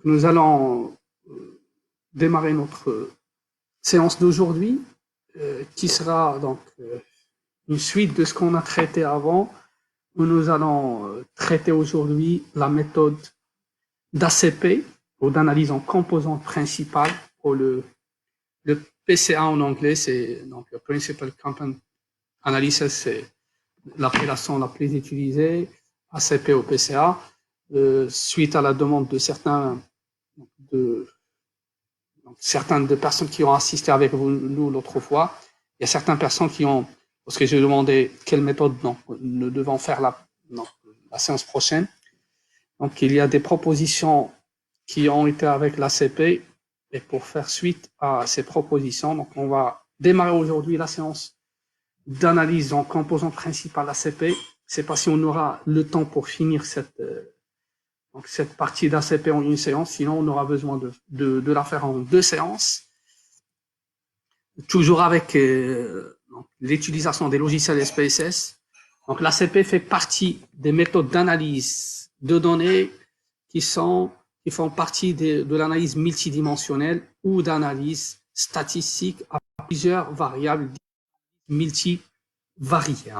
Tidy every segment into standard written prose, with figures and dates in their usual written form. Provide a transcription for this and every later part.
Nous allons démarrer notre séance d'aujourd'hui, qui sera donc une suite de ce qu'on a traité avant, où nous allons traiter aujourd'hui la méthode d'ACP, ou d'analyse en composantes principales, pour le PCA en anglais, c'est donc le Principal Component Analysis, c'est l'appellation la plus utilisée, ACP au PCA, suite à la demande de certaines des personnes qui ont assisté avec nous l'autre fois. Il y a certaines personnes qui ont, parce que j'ai demandé quelle méthode nous devons faire la séance prochaine. Donc, il y a des propositions qui ont été avec l'ACP, et pour faire suite à ces propositions, donc on va démarrer aujourd'hui la séance d'analyse en composante principale ACP. C'est pas si on aura le temps pour finir cette partie d'ACP en une séance, sinon on aura besoin de la faire en 2 séances. Toujours avec l'utilisation des logiciels SPSS. Donc l'ACP fait partie des méthodes d'analyse de données qui font partie de l'analyse multidimensionnelle ou d'analyse statistique à plusieurs variables multivariées.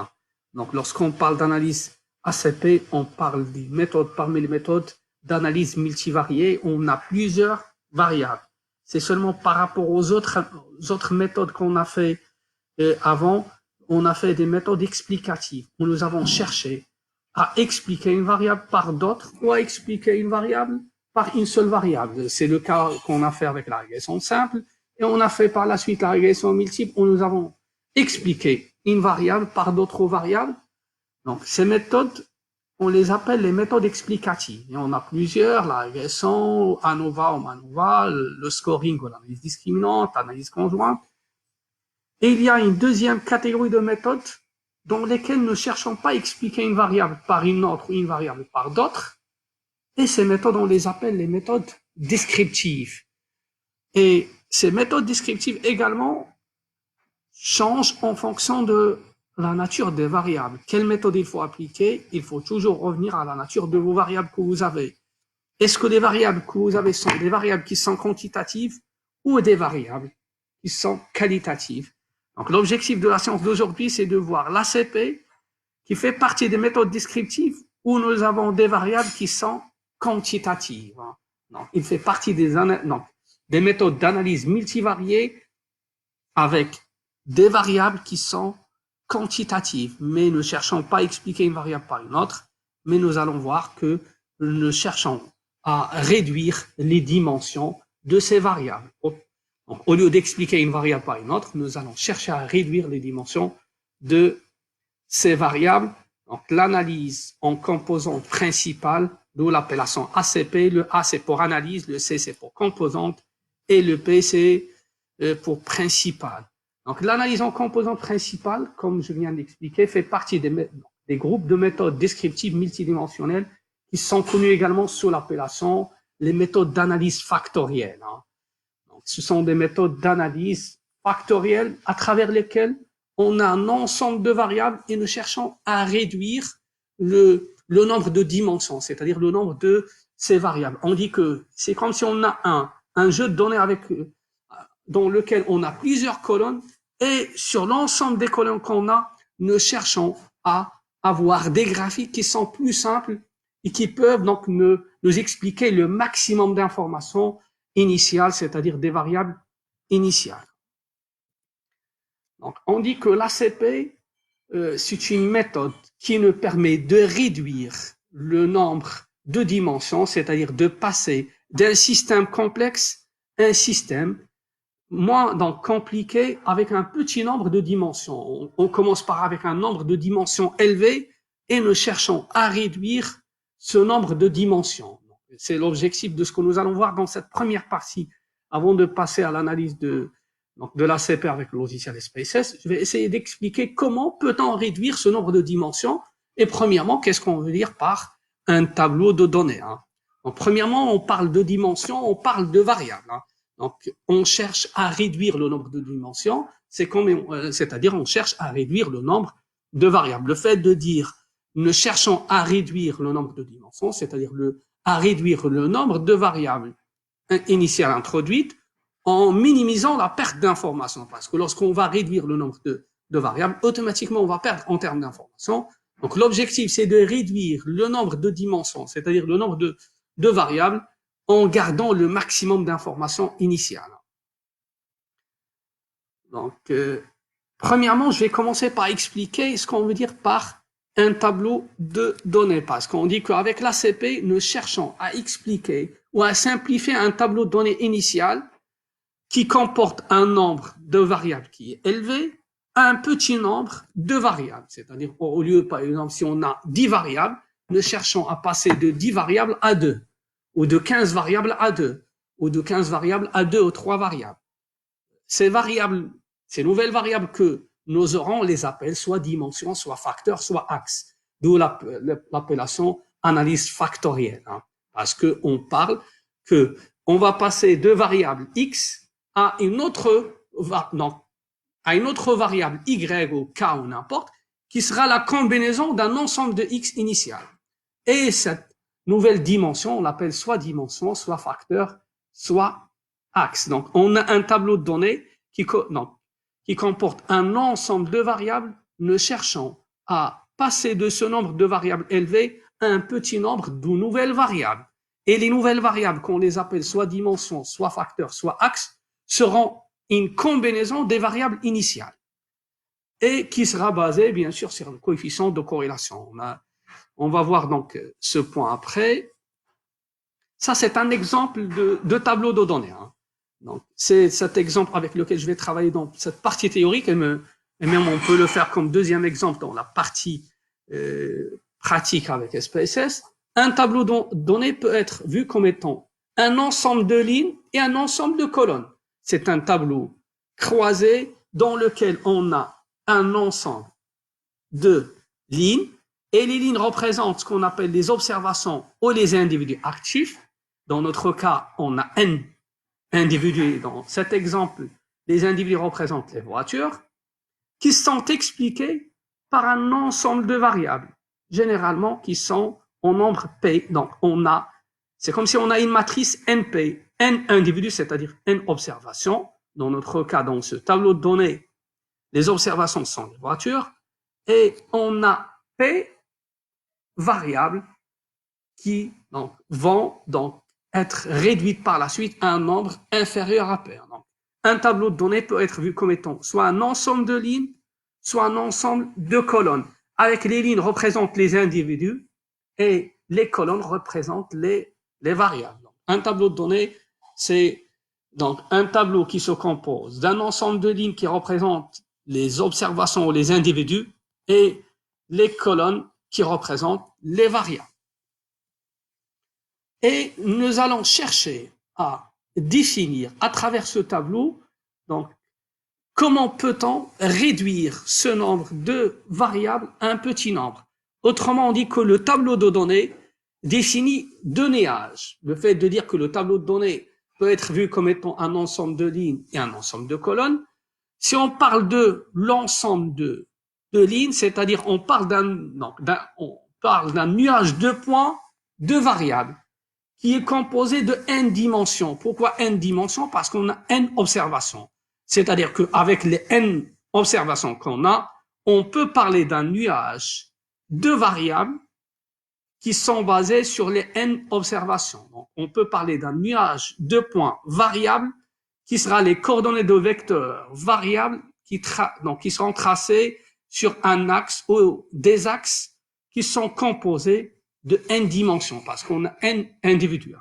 Donc lorsqu'on parle d'analyse ACP, on parle des méthodes, parmi les méthodes d'analyse multivariée, on a plusieurs variables. C'est seulement par rapport aux autres méthodes qu'on a fait avant, on a fait des méthodes explicatives, où nous avons cherché à expliquer une variable par d'autres, ou à expliquer une variable par une seule variable. C'est le cas qu'on a fait avec la régression simple, et on a fait par la suite la régression multiple, où nous avons expliqué une variable par d'autres variables. Donc, ces méthodes, on les appelle les méthodes explicatives. Et on a plusieurs, la régression, ANOVA ou MANOVA, le scoring ou l'analyse discriminante, l'analyse conjointe. Et il y a une deuxième catégorie de méthodes dans lesquelles nous ne cherchons pas à expliquer une variable par une autre ou une variable par d'autres. Et ces méthodes, on les appelle les méthodes descriptives. Et ces méthodes descriptives également changent en fonction de la nature des variables. Quelle méthode il faut appliquer? Il faut toujours revenir à la nature de vos variables que vous avez. Est-ce que les variables que vous avez sont des variables qui sont quantitatives ou des variables qui sont qualitatives? Donc l'objectif de la séance d'aujourd'hui, c'est de voir l'ACP qui fait partie des méthodes descriptives où nous avons des variables qui sont quantitatives. Donc, il fait partie des méthodes d'analyse multivariées avec des variables qui sont quantitatives, mais ne cherchons pas à expliquer une variable par une autre, mais nous allons voir que nous cherchons à réduire les dimensions de ces variables. Donc, au lieu d'expliquer une variable par une autre, nous allons chercher à réduire les dimensions de ces variables. Donc, l'analyse en composante principale, d'où l'appellation ACP. Le A, c'est pour analyse, le C, c'est pour composante, et le P, c'est pour principale. Donc, l'analyse en composante principale, comme je viens d'expliquer, fait partie des groupes de méthodes descriptives multidimensionnelles qui sont connues également sous l'appellation les méthodes d'analyse factorielle. Donc, ce sont des méthodes d'analyse factorielle à travers lesquelles on a un ensemble de variables et nous cherchons à réduire le nombre de dimensions, c'est-à-dire le nombre de ces variables. On dit que c'est comme si on a un jeu de données dans lequel on a plusieurs colonnes, et sur l'ensemble des colonnes qu'on a, nous cherchons à avoir des graphiques qui sont plus simples et qui peuvent donc nous expliquer le maximum d'informations initiales, c'est-à-dire des variables initiales. Donc, on dit que l'ACP, c'est une méthode qui nous permet de réduire le nombre de dimensions, c'est-à-dire de passer d'un système complexe à un système moins donc compliqué avec un petit nombre de dimensions. On commence avec un nombre de dimensions élevé et nous cherchons à réduire ce nombre de dimensions. C'est l'objectif de ce que nous allons voir dans cette première partie. Avant de passer à l'analyse de l'ACP avec le logiciel SPSS, je vais essayer d'expliquer comment peut-on réduire ce nombre de dimensions. Et premièrement, qu'est-ce qu'on veut dire par un tableau de données? Donc, premièrement, on parle de dimensions, on parle de variables. Donc, on cherche à réduire le nombre de dimensions, c'est-à-dire on cherche à réduire le nombre de variables. Le fait de dire nous cherchons à réduire le nombre de dimensions, c'est-à-dire à réduire le nombre de variables initiales introduites en minimisant la perte d'informations. Parce que lorsqu'on va réduire le nombre de variables, automatiquement, on va perdre en termes d'informations. Donc, l'objectif, c'est de réduire le nombre de dimensions, c'est-à-dire le nombre de variables, en gardant le maximum d'informations initiales. Donc, premièrement, je vais commencer par expliquer ce qu'on veut dire par un tableau de données, parce qu'on dit qu'avec l'ACP, nous cherchons à expliquer ou à simplifier un tableau de données initial qui comporte un nombre de variables qui est élevé à un petit nombre de variables. C'est-à-dire, au lieu, par exemple, si on a 10 variables, nous cherchons à passer de 10 variables à 2, ou de 15 variables à 2, ou de 15 variables à 2 ou 3 variables. Ces variables, ces nouvelles variables que nous aurons, on les appelle soit dimension, soit facteur, soit axe. D'où l'appellation analyse factorielle. Hein, parce qu'on parle que on va passer de variable x à une autre variable y ou k ou n'importe, qui sera la combinaison d'un ensemble de x initial. Et cette nouvelle dimension, on l'appelle soit dimension, soit facteur, soit axe. Donc, on a un tableau de données qui comporte un ensemble de variables, ne cherchant à passer de ce nombre de variables élevées à un petit nombre de nouvelles variables. Et les nouvelles variables, qu'on les appelle soit dimension, soit facteur, soit axe, seront une combinaison des variables initiales et qui sera basée, bien sûr, sur le coefficient de corrélation. On va voir donc ce point après. Ça, c'est un exemple de tableau de données. Hein. Donc, c'est cet exemple avec lequel je vais travailler dans cette partie théorique, et même on peut le faire comme deuxième exemple dans la partie pratique avec SPSS. Un tableau de données peut être vu comme étant un ensemble de lignes et un ensemble de colonnes. C'est un tableau croisé dans lequel on a un ensemble de lignes, et les lignes représentent ce qu'on appelle les observations ou les individus actifs. Dans notre cas, on a n individus. Dans cet exemple, les individus représentent les voitures, qui sont expliqués par un ensemble de variables, généralement qui sont en nombre P. Donc, c'est comme si on a une matrice NP, N individus, c'est-à-dire N observations. Dans notre cas, dans ce tableau de données, les observations sont les voitures, et on a P variables qui vont être réduites par la suite à un nombre inférieur à P. Donc, un tableau de données peut être vu comme étant soit un ensemble de lignes, soit un ensemble de colonnes, avec les lignes représentent les individus et les colonnes représentent les variables. Donc, un tableau de données, c'est donc un tableau qui se compose d'un ensemble de lignes qui représentent les observations ou les individus et les colonnes qui représentent les variables. Et nous allons chercher à définir à travers ce tableau, donc, comment peut-on réduire ce nombre de variables à un petit nombre? Autrement, on dit que le tableau de données définit deux nuages. Le fait de dire que le tableau de données peut être vu comme étant un ensemble de lignes et un ensemble de colonnes. Si on parle de l'ensemble de lignes, c'est-à-dire on parle d'un nuage de points de variables qui est composé de n dimensions. Pourquoi n dimensions? Parce qu'on a n observations. C'est-à-dire qu'avec les n observations qu'on a, on peut parler d'un nuage de variables qui sont basées sur les n observations. Donc, on peut parler d'un nuage de points variables qui sera les coordonnées de vecteurs variables qui seront tracées sur un axe ou des axes qui sont composés de n dimensions parce qu'on a n individus.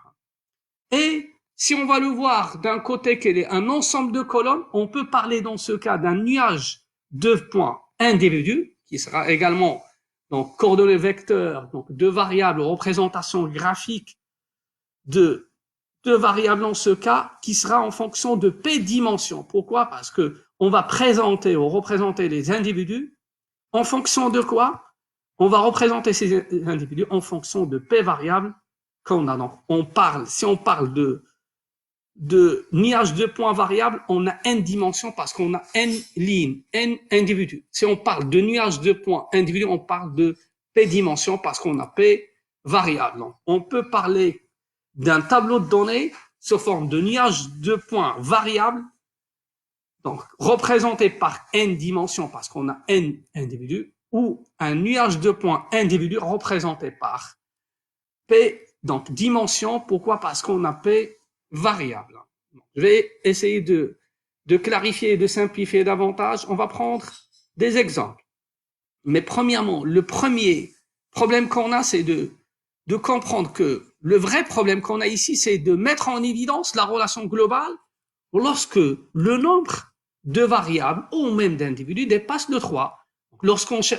Et si on va le voir d'un côté qu'il est un ensemble de colonnes, on peut parler dans ce cas d'un nuage de points individus qui sera également donc coordonnées vecteurs, donc de variables, représentation graphique de variables dans ce cas qui sera en fonction de p dimensions. Pourquoi? Parce que on va présenter ou représenter les individus en fonction de quoi? On va représenter ces individus en fonction de p variables qu'on a. Donc, si on parle de nuage de points variables, on a n dimensions parce qu'on a n lignes, n individus. Si on parle de nuage de points individus, on parle de p dimensions parce qu'on a p variables. Donc, on peut parler d'un tableau de données sous forme de nuage de points variables, donc représenté par n dimensions parce qu'on a n individus, ou un nuage de points individus représenté par p, donc dimension. Pourquoi? Parce qu'on a p variable. Je vais essayer de clarifier et de simplifier davantage. On va prendre des exemples. Mais premièrement, le premier problème qu'on a, c'est de comprendre que le vrai problème qu'on a ici, c'est de mettre en évidence la relation globale lorsque le nombre de variables ou même d'individus dépasse le 3.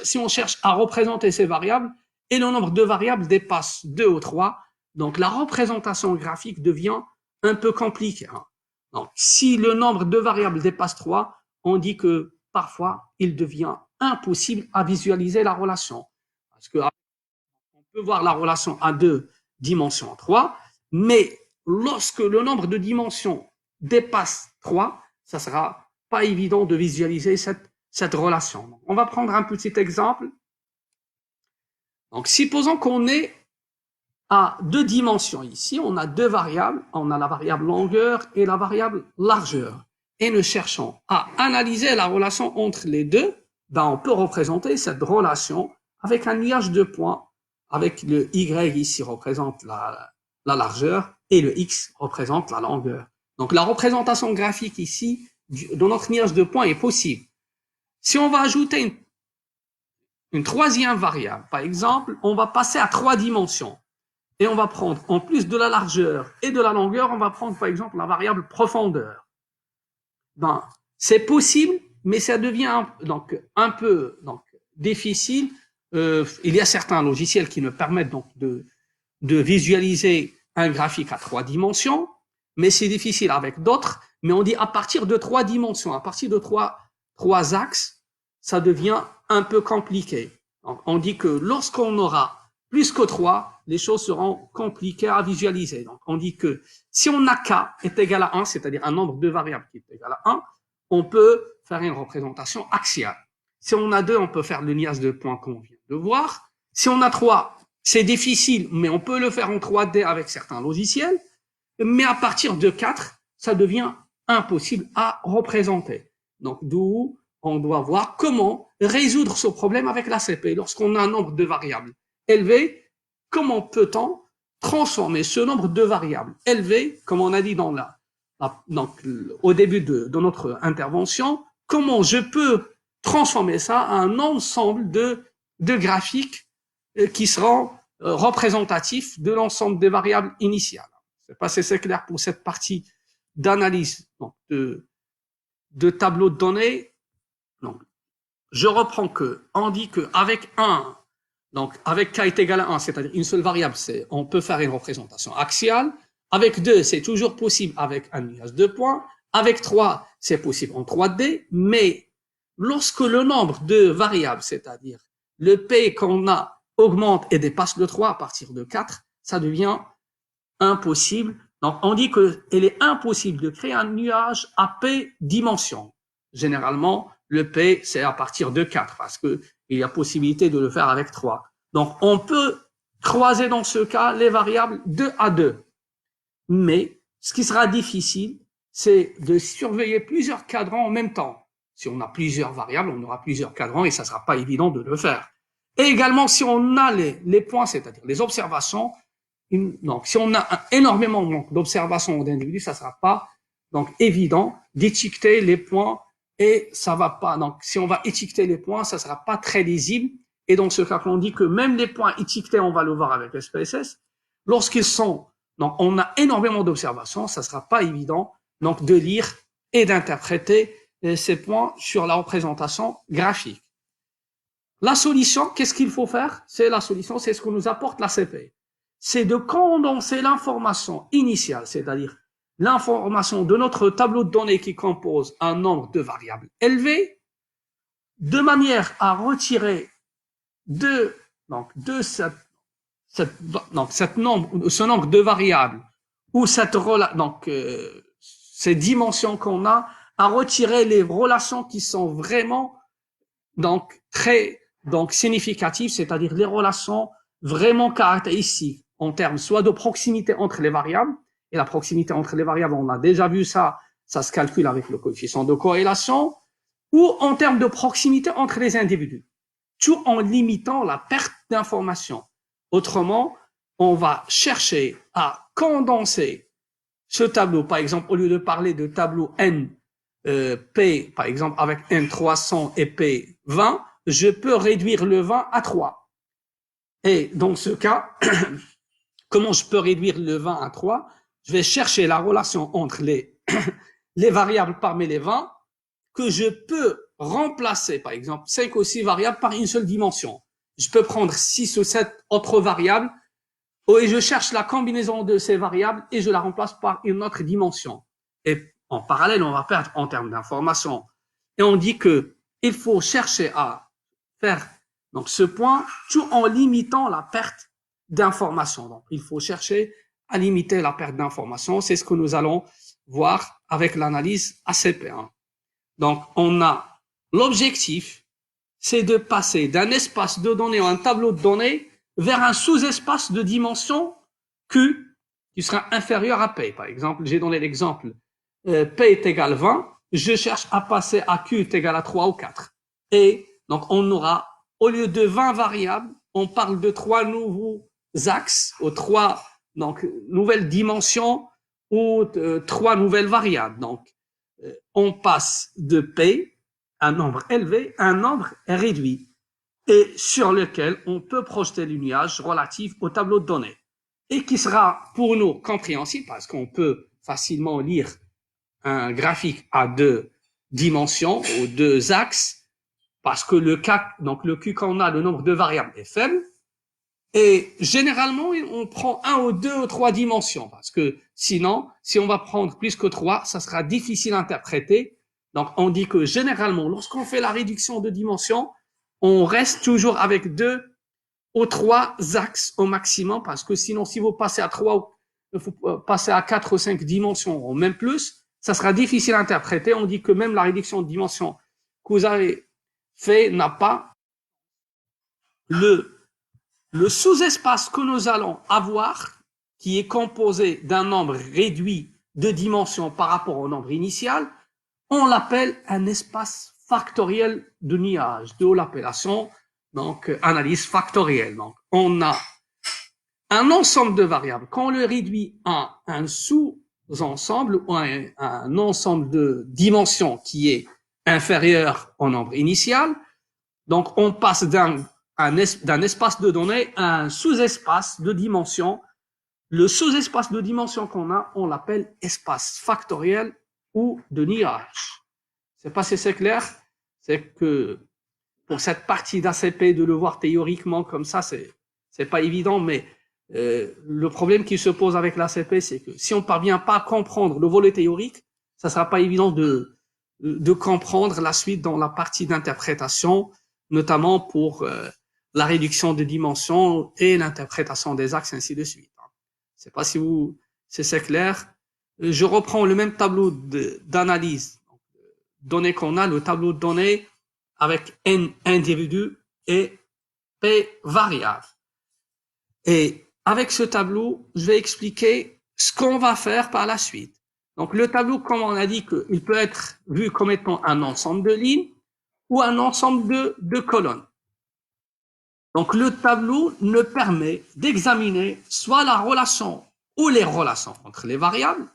Si on cherche à représenter ces variables et le nombre de variables dépasse 2 ou 3, donc la représentation graphique devient un peu compliquée. Donc, si le nombre de variables dépasse 3, on dit que parfois, il devient impossible à visualiser la relation. Parce que on peut voir la relation à 2 dimensions 3, mais lorsque le nombre de dimensions dépasse 3, ça sera pas évident de visualiser cette relation. Donc, on va prendre un petit exemple. Donc, supposons qu'on est à 2 dimensions ici, on a 2 variables, on a la variable longueur et la variable largeur. Et nous cherchons à analyser la relation entre les deux, ben on peut représenter cette relation avec un nuage de points, avec le Y ici représente la largeur et le X représente la longueur. Donc la représentation graphique ici de notre nuage de points est possible. Si on va ajouter une troisième variable, par exemple, on va passer à 3 dimensions. Et on va prendre, en plus de la largeur et de la longueur, on va prendre par exemple la variable profondeur. Ben, c'est possible, mais ça devient donc un peu difficile. Il y a certains logiciels qui nous permettent donc de visualiser un graphique à 3 dimensions, mais c'est difficile avec d'autres. Mais on dit à partir de 3 dimensions, à partir de 3 axes, ça devient un peu compliqué. Donc, on dit que lorsqu'on aura plus que 3, les choses seront compliquées à visualiser. Donc, on dit que si on a k est égal à 1, c'est-à-dire un nombre de variables qui est égal à 1, on peut faire une représentation axiale. Si on a 2, on peut faire le nuage de points qu'on vient de voir. Si on a 3, c'est difficile, mais on peut le faire en 3D avec certains logiciels. Mais à partir de 4, ça devient impossible à représenter. Donc, d'où on doit voir comment résoudre ce problème avec l'ACP. Lorsqu'on a un nombre de variables élevé, comment peut-on transformer ce nombre de variables élevé, comme on a dit donc, au début de notre intervention, comment je peux transformer ça à un ensemble de graphiques qui seront représentatifs de l'ensemble des variables initiales. Je ne sais pas si c'est clair pour cette partie d'analyse de tableau de données. Donc, je reprends on dit qu'avec 1, donc avec k est égal à 1, c'est-à-dire une seule variable, on peut faire une représentation axiale. Avec 2, c'est toujours possible avec un nuage de points. Avec 3, c'est possible en 3D, mais lorsque le nombre de variables, c'est-à-dire le P qu'on a augmente et dépasse le 3 à partir de 4, ça devient impossible. Donc, on dit qu'il est impossible de créer un nuage à P dimensions. Généralement, le P, c'est à partir de 4 parce qu'il y a possibilité de le faire avec 3. Donc, on peut croiser dans ce cas les variables 2 à 2. Mais ce qui sera difficile, c'est de surveiller plusieurs cadrans en même temps. Si on a plusieurs variables, on aura plusieurs cadrans et ça ne sera pas évident de le faire. Et également, si on a les points, c'est-à-dire les observations, donc si on a énormément d'observations d'individus, ça ne sera pas donc évident d'étiqueter les points et ça va pas. Donc, si on va étiqueter les points, ça ne sera pas très lisible. Et dans ce cas, on dit que même les points étiquetés, on va le voir avec SPSS, lorsqu'ils sont, donc on a énormément d'observations, ça ne sera pas évident donc de lire et d'interpréter ces points sur la représentation graphique. La solution, qu'est-ce qu'il faut faire? C'est la solution, c'est ce que nous apporte l'ACP. C'est de condenser l'information initiale, c'est-à-dire l'information de notre tableau de données qui compose un nombre de variables élevé, de manière à retirer ce nombre de variables ou ces dimensions qu'on a, à retirer les relations qui sont vraiment très significatives, c'est-à-dire les relations vraiment caractéristique en termes soit de proximité entre les variables, et la proximité entre les variables, on a déjà vu ça, ça se calcule avec le coefficient de corrélation, ou en termes de proximité entre les individus, tout en limitant la perte d'informations. Autrement, on va chercher à condenser ce tableau. Par exemple, au lieu de parler de tableau N, P, par exemple, avec N 300 et P 20, je peux réduire le 20 à 3. Et dans ce cas, comment je peux réduire le 20 à 3? Je vais chercher la relation entre les variables parmi les 20 que je peux remplacer, par exemple, 5 ou 6 variables par une seule dimension. Je peux prendre 6 ou 7 autres variables et je cherche la combinaison de ces variables et je la remplace par une autre dimension. Et en parallèle, on va perdre en termes d'information. Et on dit que il faut chercher à faire donc ce point tout en limitant la perte d'information. Donc, il faut chercher à limiter la perte d'information. C'est ce que nous allons voir avec l'analyse ACP1. Donc, on a l'objectif, c'est de passer d'un espace de données ou un tableau de données vers un sous-espace de dimension Q qui sera inférieur à P. Par exemple, j'ai donné l'exemple P est égal à 20, je cherche à passer à Q est égal à 3 ou 4. Et donc, on aura, au lieu de 20 variables, on parle de 3 nouveaux axes, ou 3 donc, nouvelles dimensions, ou 3 nouvelles variables. Donc, on passe de P, un nombre élevé, à un nombre réduit, et sur lequel on peut projeter le nuage relatif au tableau de données, et qui sera pour nous compréhensible, parce qu'on peut facilement lire un graphique à 2 dimensions, ou 2 axes, parce que le Q qu'on a, le nombre de variables est faible, et généralement, on prend 1 ou 2 ou 3 dimensions, parce que sinon, si on va prendre plus que 3, ça sera difficile à interpréter. Donc, on dit que généralement, lorsqu'on fait la réduction de dimensions, on reste toujours avec 2 ou 3 axes au maximum, parce que sinon, si vous passez à 3, vous passez à 4 ou 5 dimensions, ou même plus, ça sera difficile à interpréter. On dit que même la réduction de dimensions que vous avez fait n'a pas le sous-espace que nous allons avoir, qui est composé d'un nombre réduit de dimensions par rapport au nombre initial, on l'appelle un espace factoriel de nuage, d'où l'appellation donc analyse factorielle. Donc, on a un ensemble de variables. Quand on le réduit à un sous-ensemble ou un ensemble de dimensions qui est inférieur au nombre initial, donc on passe d'un espace de données à un sous-espace de dimension. Le sous-espace de dimension qu'on a, on l'appelle espace factoriel ou de nuage. Je ne sais pas si c'est clair. C'est que pour cette partie d'ACP, de le voir théoriquement comme ça, c'est pas évident, mais le problème qui se pose avec l'ACP, c'est que si on parvient pas à comprendre le volet théorique, ça sera pas évident de comprendre la suite dans la partie d'interprétation, notamment pour la réduction de dimensions et l'interprétation des axes, ainsi de suite. Je sais pas si c'est clair. Je reprends le même tableau d'analyse, données qu'on a, le tableau de données avec N individus et P variables. Et avec ce tableau, je vais expliquer ce qu'on va faire par la suite. Donc, le tableau, comme on a dit, qu'il peut être vu comme étant un ensemble de lignes ou un ensemble de colonnes. Donc, le tableau nous permet d'examiner soit la relation ou les relations entre les variables.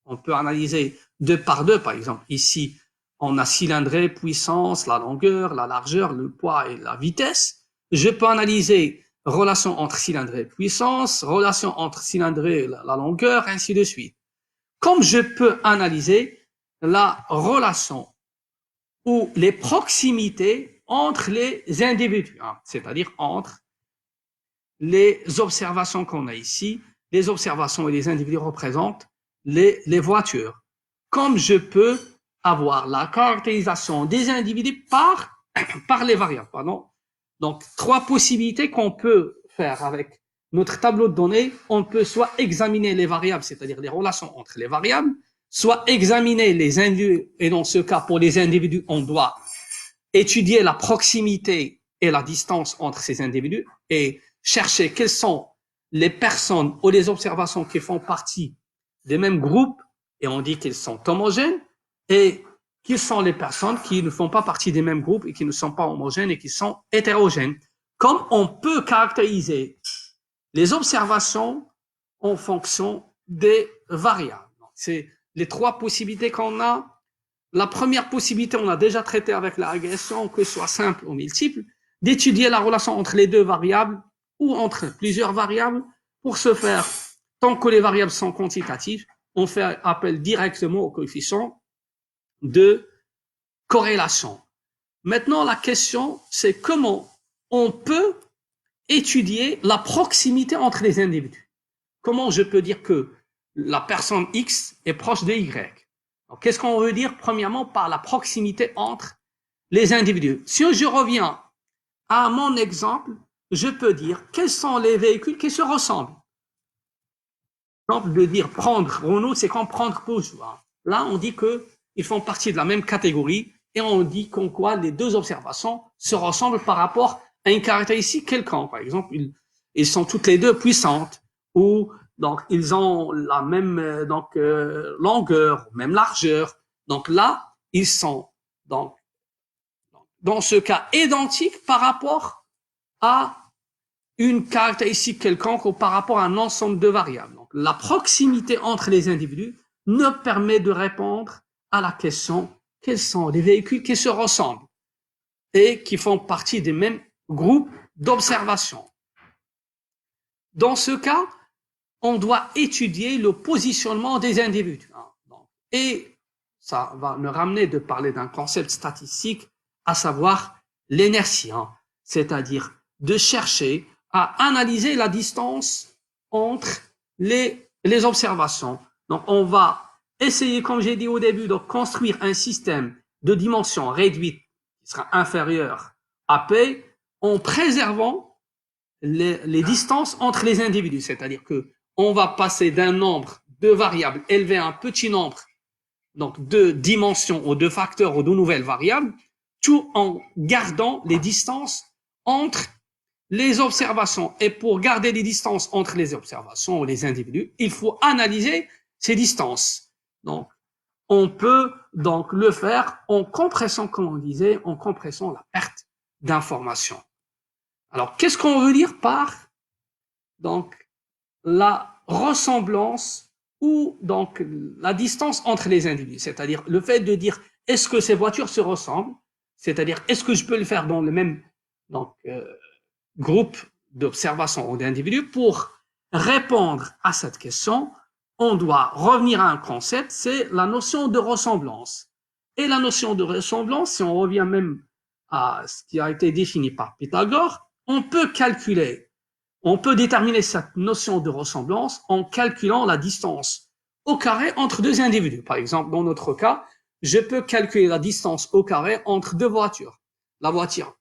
On peut analyser 2 par 2, par exemple. Ici, on a cylindrée, puissance, la longueur, la largeur, le poids et la vitesse. Je peux analyser relation entre cylindrée et puissance, relation entre cylindrée et la longueur, ainsi de suite. Comme je peux analyser la relation ou les proximités entre les individus, hein, c'est-à-dire entre les observations qu'on a ici. Les observations et les individus représentent les voitures. Comme je peux avoir la caractérisation des individus par les variables. Pardon. Donc, 3 possibilités qu'on peut faire avec notre tableau de données. On peut soit examiner les variables, c'est-à-dire les relations entre les variables, soit examiner les individus, et dans ce cas, pour les individus, on doit étudier la proximité et la distance entre ces individus, et chercher quelles sont les personnes ou les observations qui font partie des mêmes groupes, et on dit qu'ils sont homogènes, et qui sont les personnes qui ne font pas partie des mêmes groupes et qui ne sont pas homogènes et qui sont hétérogènes. Comme on peut caractériser les observations en fonction des variables. C'est les trois possibilités qu'on a. La première possibilité, on a déjà traité avec la régression, que ce soit simple ou multiple, d'étudier la relation entre les deux variables ou entre plusieurs variables. Pour ce faire, tant que les variables sont quantitatives, on fait appel directement au coefficient de corrélation. Maintenant, la question, c'est comment on peut étudier la proximité entre les individus. Comment je peux dire que la personne X est proche de Y? Qu'est-ce qu'on veut dire premièrement par la proximité entre les individus? Si je reviens à mon exemple, je peux dire quels sont les véhicules qui se ressemblent. Par exemple, de dire prendre Renault, c'est comme prendre Peugeot. Là, on dit qu'ils font partie de la même catégorie et on dit qu'en quoi les deux observations se ressemblent par rapport à une caractéristique quelconque. Par exemple, ils sont toutes les deux puissantes ou donc ils ont la même longueur, même largeur. Donc là, ils sont donc dans ce cas identiques par rapport à une caractéristique quelconque ou par rapport à un ensemble de variables. Donc, la proximité entre les individus ne permet de répondre à la question quels sont les véhicules qui se ressemblent et qui font partie des mêmes groupes d'observation. Dans ce cas, on doit étudier le positionnement des individus. Et ça va me ramener de parler d'un concept statistique, à savoir l'inertie, c'est-à-dire de chercher à analyser la distance entre les observations. Donc, on va essayer, comme j'ai dit au début, de construire un système de dimension réduite qui sera inférieur à P en préservant les distances entre les individus. C'est-à-dire que on va passer d'un nombre de variables élevé à un petit nombre donc de dimensions ou de facteurs ou de nouvelles variables, tout en gardant les distances entre les observations. Et pour garder les distances entre les observations ou les individus, il faut analyser ces distances. Donc, on peut donc le faire en compressant, comme on disait, en compressant la perte d'informations. Alors, qu'est-ce qu'on veut dire par donc la ressemblance ou donc la distance entre les individus, c'est-à-dire le fait de dire est-ce que ces voitures se ressemblent, c'est-à-dire est-ce que je peux le faire dans le même groupe d'observation ou d'individus. Pour répondre à cette question, on doit revenir à un concept, c'est la notion de ressemblance. Et la notion de ressemblance, si on revient même à ce qui a été défini par Pythagore, on peut déterminer cette notion de ressemblance en calculant la distance au carré entre deux individus. Par exemple, dans notre cas, je peux calculer la distance au carré entre deux voitures. La voiture,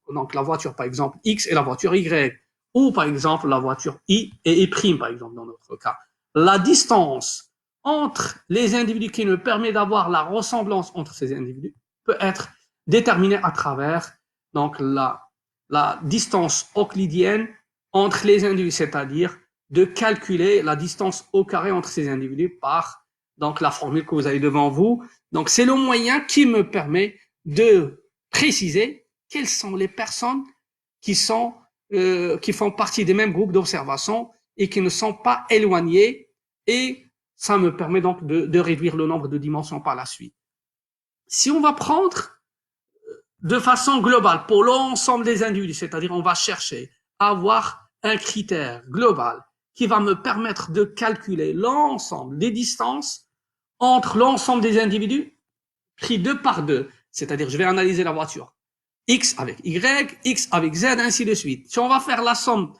par exemple, X et la voiture Y. Ou, par exemple, la voiture I et Y, par exemple, dans notre cas. La distance entre les individus qui nous permet d'avoir la ressemblance entre ces individus peut être déterminée à travers donc la distance euclidienne entre les individus, c'est-à-dire de calculer la distance au carré entre ces individus par donc la formule que vous avez devant vous. Donc c'est le moyen qui me permet de préciser quelles sont les personnes qui font partie des mêmes groupes d'observation et qui ne sont pas éloignées, et ça me permet donc de réduire le nombre de dimensions par la suite. Si on va prendre de façon globale pour l'ensemble des individus, c'est-à-dire on va chercher à avoir un critère global qui va me permettre de calculer l'ensemble des distances entre l'ensemble des individus pris deux par deux, c'est-à-dire je vais analyser la voiture X avec Y, X avec Z, ainsi de suite. Si on va faire la somme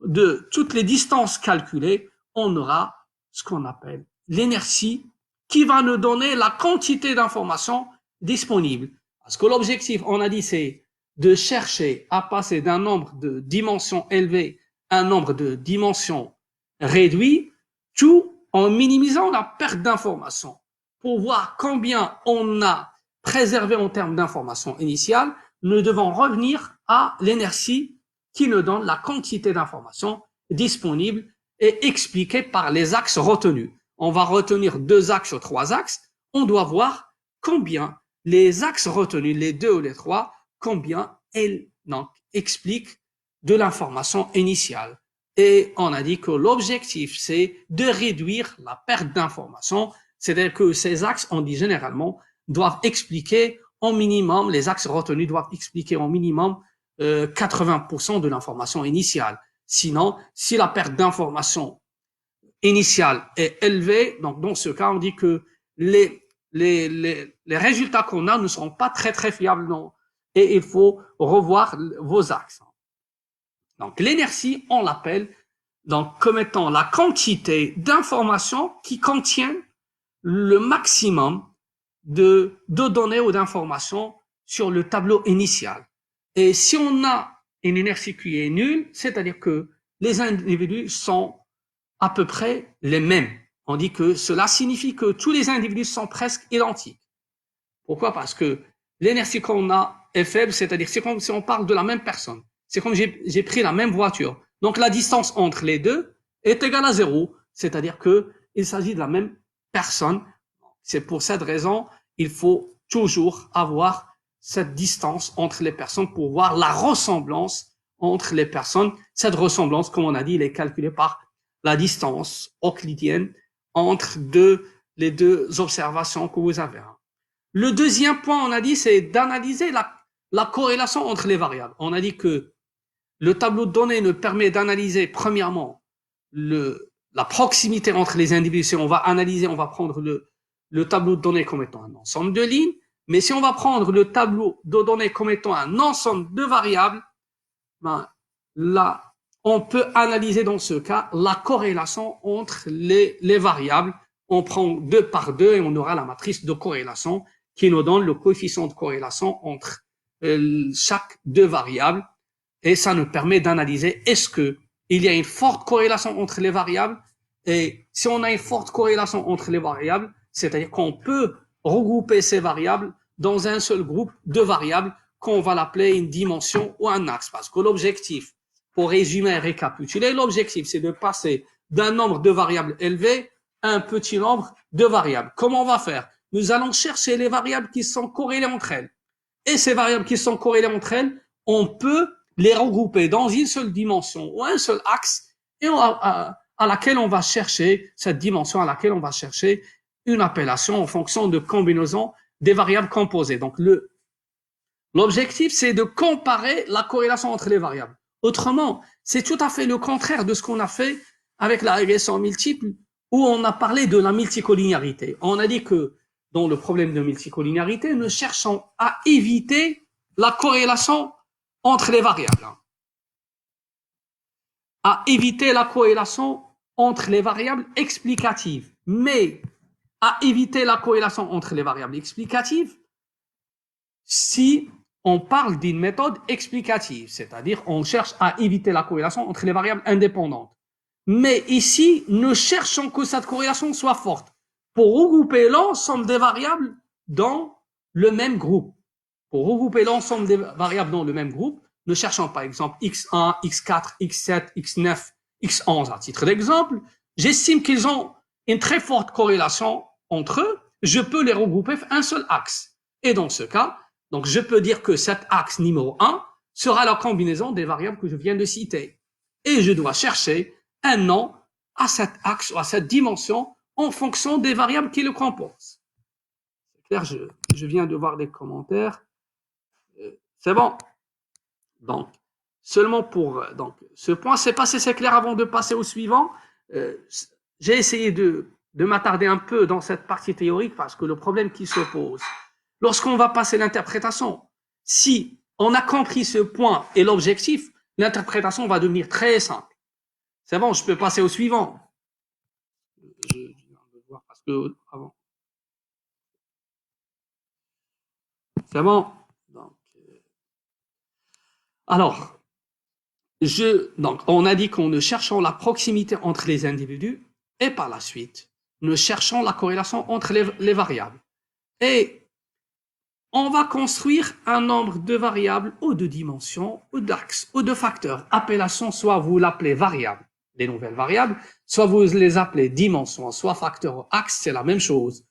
de toutes les distances calculées, on aura ce qu'on appelle l'inertie qui va nous donner la quantité d'informations disponibles. Parce que l'objectif, on a dit, c'est de chercher à passer d'un nombre de dimensions élevées à un nombre de dimensions réduit, tout en minimisant la perte d'informations pour voir combien on a préservé en termes d'informations initiales. Nous devons revenir à l'inertie qui nous donne la quantité d'informations disponibles et expliquées par les axes retenus. On va retenir 2 axes ou 3 axes. On doit voir combien les axes retenus, les 2 ou les 3, combien elles expliquent de l'information initiale. Et on a dit que l'objectif, c'est de réduire la perte d'information. C'est-à-dire que ces axes, on dit généralement, doivent expliquer au minimum, les axes retenus doivent expliquer au minimum 80% de l'information initiale. Sinon, si la perte d'information initiale est élevée, donc dans ce cas, on dit que les résultats qu'on a ne seront pas très fiables, non. Et il faut revoir vos axes. Donc l'inertie, on l'appelle donc comme étant la quantité d'informations qui contiennent le maximum de données ou d'informations sur le tableau initial. Et si on a une inertie qui est nulle, c'est-à-dire que les individus sont à peu près les mêmes. On dit que cela signifie que tous les individus sont presque identiques. Pourquoi? Parce que l'inertie qu'on a est faible, c'est-à-dire c'est comme si on parle de la même personne. C'est comme j'ai pris la même voiture. Donc la distance entre les deux est égale à 0, c'est-à-dire que il s'agit de la même personne. C'est pour cette raison, il faut toujours avoir cette distance entre les personnes pour voir la ressemblance entre les personnes. Cette ressemblance, comme on a dit, elle est calculée par la distance euclidienne entre les deux observations que vous avez. Le deuxième point, on a dit, c'est d'analyser la corrélation entre les variables. On a dit que le tableau de données nous permet d'analyser, premièrement, la proximité entre les individus. Si on va analyser, on va prendre le tableau de données comme étant un ensemble de lignes. Mais si on va prendre le tableau de données comme étant un ensemble de variables, ben, là, on peut analyser dans ce cas la corrélation entre les variables. On prend 2 par 2 et on aura la matrice de corrélation qui nous donne le coefficient de corrélation entre chaque 2 variables. Et ça nous permet d'analyser est-ce que il y a une forte corrélation entre les variables. Et si on a une forte corrélation entre les variables, c'est-à-dire qu'on peut regrouper ces variables dans un seul groupe de variables qu'on va l'appeler une dimension ou un axe. Parce que l'objectif, pour résumer et récapituler, l'objectif, c'est de passer d'un nombre de variables élevé à un petit nombre de variables. Comment on va faire? Nous allons chercher les variables qui sont corrélées entre elles. Et ces variables qui sont corrélées entre elles, on peut les regrouper dans une seule dimension ou un seul axe et à laquelle on va chercher, cette dimension à laquelle on va chercher une appellation en fonction de combinaison des variables composées. Donc, l'objectif, c'est de comparer la corrélation entre les variables. Autrement, c'est tout à fait le contraire de ce qu'on a fait avec la régression multiple où on a parlé de la multicollinéarité. On a dit que dans le problème de multicollinéarité, nous cherchons à éviter la corrélation entre les variables. À éviter la corrélation entre les variables explicatives. Mais à éviter la corrélation entre les variables explicatives si on parle d'une méthode explicative, c'est-à-dire on cherche à éviter la corrélation entre les variables indépendantes. Mais ici, nous cherchons que cette corrélation soit forte pour regrouper l'ensemble des variables dans le même groupe. Pour regrouper l'ensemble des variables dans le même groupe, nous cherchons par exemple x1, x4, x7, x9, x11 à titre d'exemple. J'estime qu'ils ont une très forte corrélation entre eux. Je peux les regrouper un seul axe. Et dans ce cas, donc je peux dire que cet axe numéro 1 sera la combinaison des variables que je viens de citer. Et je dois chercher un nom à cet axe ou à cette dimension en fonction des variables qui le composent. C'est clair, je viens de voir des commentaires. C'est bon. Donc, seulement pour donc ce point, c'est passé, c'est clair avant de passer au suivant. J'ai essayé de m'attarder un peu dans cette partie théorique parce que le problème qui se pose, lorsqu'on va passer l'interprétation, si on a compris ce point et l'objectif, l'interprétation va devenir très simple. C'est bon, je peux passer au suivant. Je viens de voir parce que avant. C'est bon. Donc, alors, donc, on a dit qu'on ne cherchons la proximité entre les individus et par la suite, nous cherchons la corrélation entre les variables. Et on va construire un nombre de variables ou de dimensions ou d'axes ou de facteurs. Appellation, soit vous l'appelez variable, des nouvelles variables, soit vous les appelez dimensions, soit facteurs ou axes, c'est la même chose.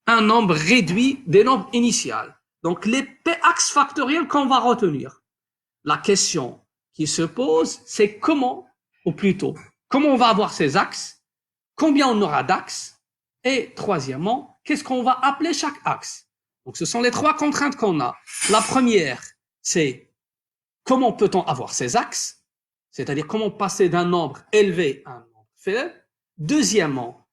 Un nombre réduit des nombres initiales. Donc les p-axes factoriels qu'on va retenir. La question qui se pose, c'est comment, ou plutôt, comment on va avoir ces axes, combien on aura d'axes, et troisièmement, qu'est-ce qu'on va appeler chaque axe. Donc ce sont les trois contraintes qu'on a. La première, c'est comment peut-on avoir ces axes, c'est-à-dire comment passer d'un nombre élevé à un nombre faible. Deuxièmement,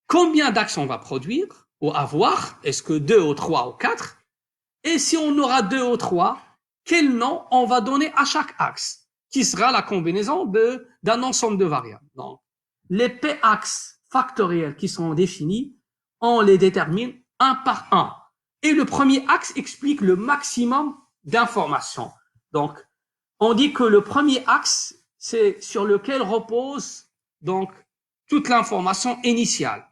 combien d'axes on va produire ou avoir, est-ce que 2 ou 3 ou 4? Et si on aura 2 ou 3, quel nom on va donner à chaque axe, qui sera la combinaison d'un ensemble de variables. Donc, les p-axes factoriels qui sont définis, on les détermine un par un. Et le premier axe explique le maximum d'informations. Donc, on dit que le premier axe, c'est sur lequel repose donc toute l'information initiale.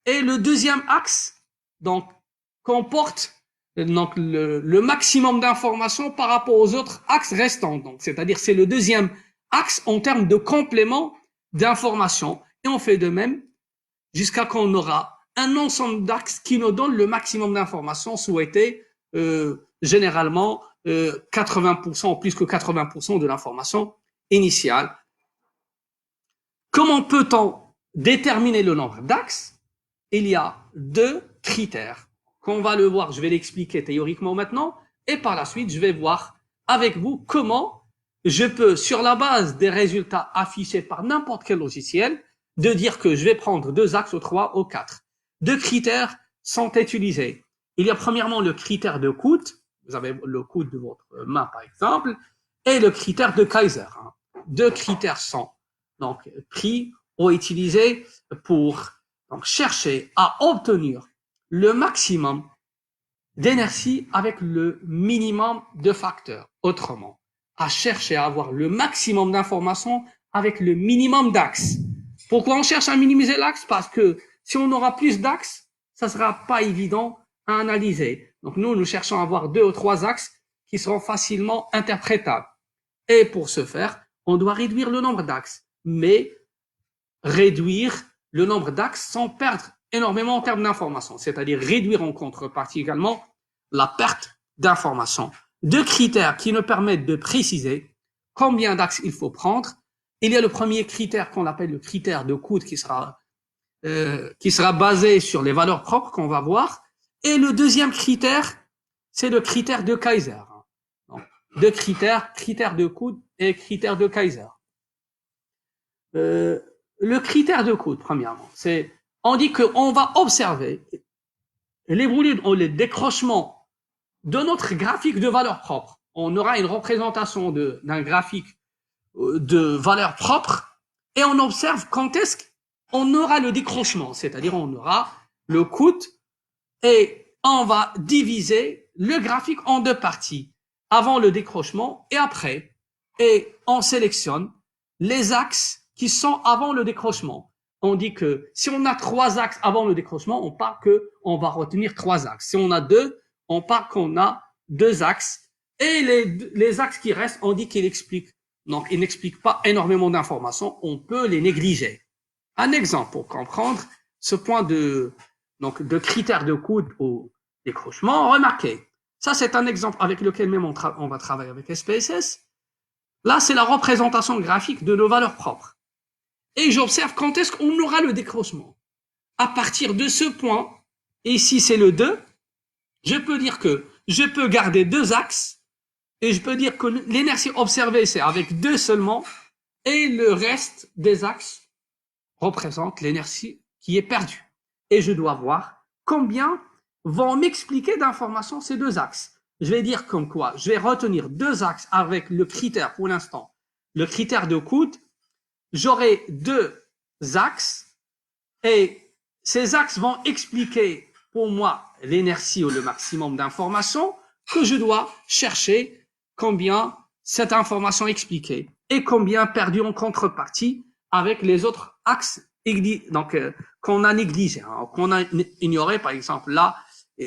Et le deuxième axe, donc, comporte donc le maximum d'informations par rapport aux autres axes restants. Donc, c'est-à-dire c'est le deuxième axe en termes de complément d'informations. Et on fait de même jusqu'à qu'on aura un ensemble d'axes qui nous donne le maximum d'informations souhaitées, généralement 80% ou plus que 80% de l'information initiale. Comment peut-on déterminer le nombre d'axes? Il y a deux critères qu'on va le voir, je vais l'expliquer théoriquement maintenant, et par la suite, je vais voir avec vous comment je peux, sur la base des résultats affichés par n'importe quel logiciel, de dire que je vais prendre 2 axes ou 3 ou 4. Deux critères sont utilisés. Il y a premièrement le critère de coude, vous avez le coude de votre main par exemple, et le critère de Kaiser. Deux critères sont donc pris ou utilisés pour donc chercher à obtenir le maximum d'énergie avec le minimum de facteurs. Autrement, à chercher à avoir le maximum d'informations avec le minimum d'axes. Pourquoi on cherche à minimiser l'axe? Parce que si on aura plus d'axes, ça sera pas évident à analyser. Donc nous cherchons à avoir 2 ou 3 axes qui seront facilement interprétables. Et pour ce faire, on doit réduire le nombre d'axes, mais réduire le nombre d'axes sans perdre énormément en termes d'informations, c'est-à-dire réduire en contrepartie également la perte d'informations. Deux critères qui nous permettent de préciser combien d'axes il faut prendre. Il y a le premier critère qu'on appelle le critère de coude qui sera basé sur les valeurs propres qu'on va voir. Et le deuxième critère, c'est le critère de Kaiser. Donc, deux critères, critère de coude et critère de Kaiser. Le critère de coude, premièrement, c'est, on dit qu'on va observer l'évolution, le décrochement de notre graphique de valeur propre. On aura une représentation d'un graphique de valeur propre et on observe quand est-ce qu'on aura le décrochement, c'est-à-dire on aura le coude et on va diviser le graphique en deux parties, avant le décrochement et après, et on sélectionne les axes qui sont avant le décrochement. On dit que si on a 3 axes avant le décrochement, on part qu'on va retenir 3 axes. Si on a 2, on part qu'on a 2 axes. Et les axes qui restent, on dit qu'ils expliquent. Donc, ils n'expliquent pas énormément d'informations. On peut les négliger. Un exemple pour comprendre ce point de critères de coude au décrochement. Remarquez, ça c'est un exemple avec lequel même on va travailler avec SPSS. Là, c'est la représentation graphique de nos valeurs propres. Et j'observe quand est-ce qu'on aura le décrochement. À partir de ce point, et ici c'est le 2, je peux dire que je peux garder 2 axes, et je peux dire que l'inertie observée, c'est avec 2 seulement, et le reste des axes représente l'inertie qui est perdue. Et je dois voir combien vont m'expliquer d'informations ces 2 axes. Je vais dire comme quoi, je vais retenir 2 axes avec le critère, pour l'instant, le critère de coude. J'aurai 2 axes et ces axes vont expliquer pour moi l'inertie ou le maximum d'informations que je dois chercher combien cette information expliquée et combien perdu en contrepartie avec les autres axes donc qu'on a négligés, qu'on a ignoré. Par exemple, là,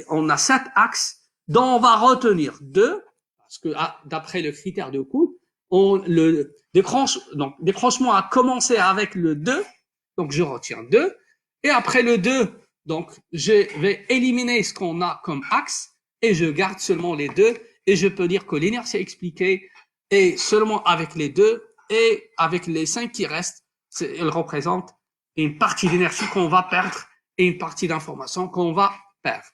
on a 7 axes dont on va retenir 2, parce que d'après le critère de Coode, le décrochement a commencé avec le 2, donc je retiens 2, et après le 2, donc je vais éliminer ce qu'on a comme axe, et je garde seulement les 2, et je peux dire que l'inertie expliquée est seulement avec les 2, et avec les 5 qui restent, elle représente une partie d'énergie qu'on va perdre, et une partie d'information qu'on va perdre.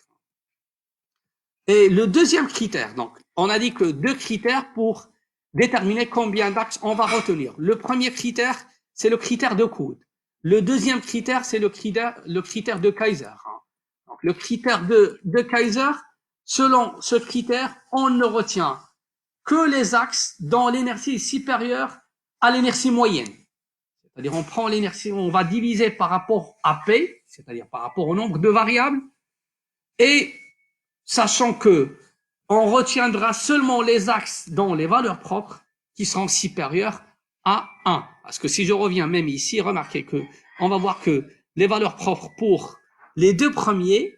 Et le deuxième critère, donc, on a dit que 2 critères pour déterminer combien d'axes on va retenir. Le premier critère, c'est le critère de Coode. Le deuxième critère, c'est le critère de Kaiser. Donc, le critère de Kaiser, selon ce critère, on ne retient que les axes dont l'énergie est supérieure à l'énergie moyenne. C'est-à-dire, on prend l'énergie, on va diviser par rapport à P, c'est-à-dire par rapport au nombre de variables, et sachant que on retiendra seulement les axes dont les valeurs propres qui sont supérieures à 1. Parce que si je reviens même ici, remarquez que on va voir que les valeurs propres pour les 2 premiers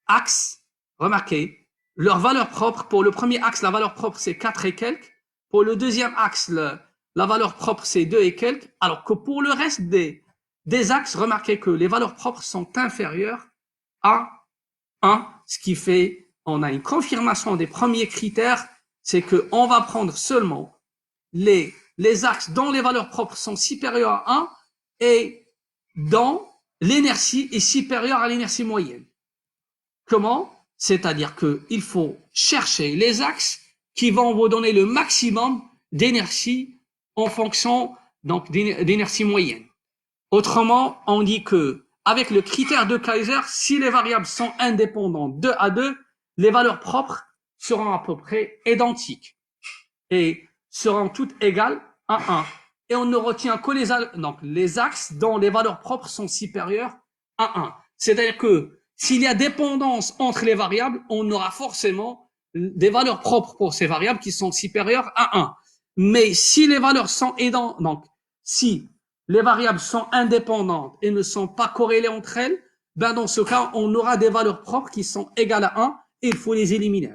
axes, remarquez, leur valeur propre, pour le premier axe, la valeur propre c'est 4 et quelques. Pour le deuxième axe, la valeur propre c'est 2 et quelques. Alors que pour le reste des axes, remarquez que les valeurs propres sont inférieures à 1, ce qui fait, on a une confirmation des premiers critères, c'est qu'on va prendre seulement les axes dont les valeurs propres sont supérieures à 1 et dont l'énergie est supérieure à l'énergie moyenne. Comment? C'est-à-dire qu'il faut chercher les axes qui vont vous donner le maximum d'énergie en fonction donc d'énergie moyenne. Autrement, on dit que avec le critère de Kaiser, si les variables sont indépendantes 2 à 2, les valeurs propres seront à peu près identiques et seront toutes égales à 1. Et on ne retient que les axes dont les valeurs propres sont supérieures à 1. C'est-à-dire que s'il y a dépendance entre les variables, on aura forcément des valeurs propres pour ces variables qui sont supérieures à 1. Mais si les valeurs sont aidantes, donc si les variables sont indépendantes et ne sont pas corrélées entre elles, ben dans ce cas, on aura des valeurs propres qui sont égales à 1 et il faut les éliminer.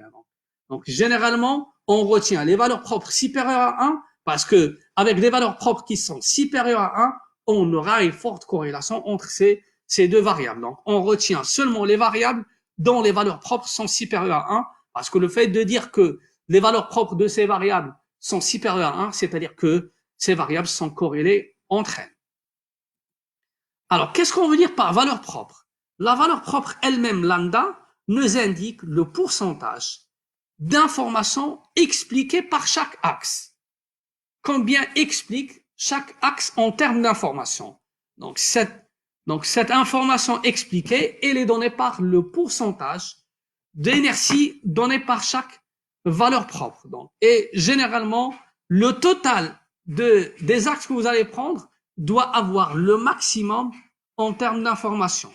Donc, généralement, on retient les valeurs propres supérieures à 1 parce que avec des valeurs propres qui sont supérieures à 1, on aura une forte corrélation entre ces 2 variables. Donc, on retient seulement les variables dont les valeurs propres sont supérieures à 1 parce que le fait de dire que les valeurs propres de ces variables sont supérieures à 1, c'est-à-dire que ces variables sont corrélées entre elles. Alors, qu'est-ce qu'on veut dire par valeur propre? La valeur propre elle-même, lambda, nous indique le pourcentage d'informations expliquées par chaque axe. Combien explique chaque axe en termes d'informations? Donc, cette information expliquée, elle est donnée par le pourcentage d'énergie donnée par chaque valeur propre. Donc, et généralement, le total des axes que vous allez prendre doit avoir le maximum en termes d'informations.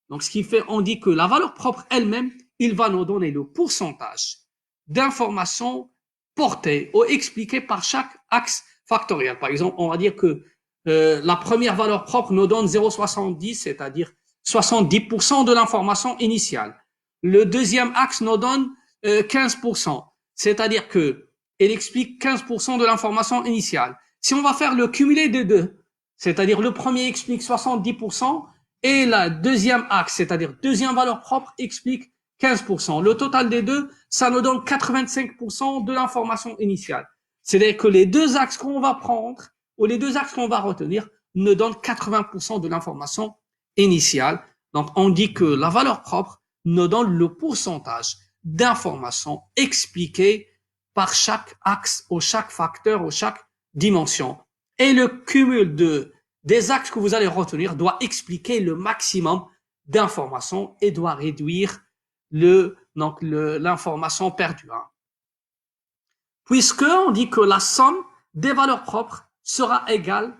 Donc, ce qui fait, on dit que la valeur propre elle-même, il va nous donner le pourcentage d'informations portées ou expliquées par chaque axe factoriel. Par exemple, on va dire que la première valeur propre nous donne 0,70, c'est-à-dire 70% de l'information initiale. Le deuxième axe nous donne 15%, c'est-à-dire que elle explique 15% de l'information initiale. Si on va faire le cumulé des deux, c'est-à-dire le premier explique 70% et la deuxième axe, c'est-à-dire deuxième valeur propre, explique 15%. Le total des deux, ça nous donne 85% de l'information initiale. C'est-à-dire que les 2 axes qu'on va prendre ou les 2 axes qu'on va retenir nous donnent 80% de l'information initiale. Donc, on dit que la valeur propre nous donne le pourcentage d'informations expliquées par chaque axe ou chaque facteur ou chaque dimension. Et le cumul des axes que vous allez retenir doit expliquer le maximum d'informations et doit réduire l'information perdue. Puisque on dit que la somme des valeurs propres sera égale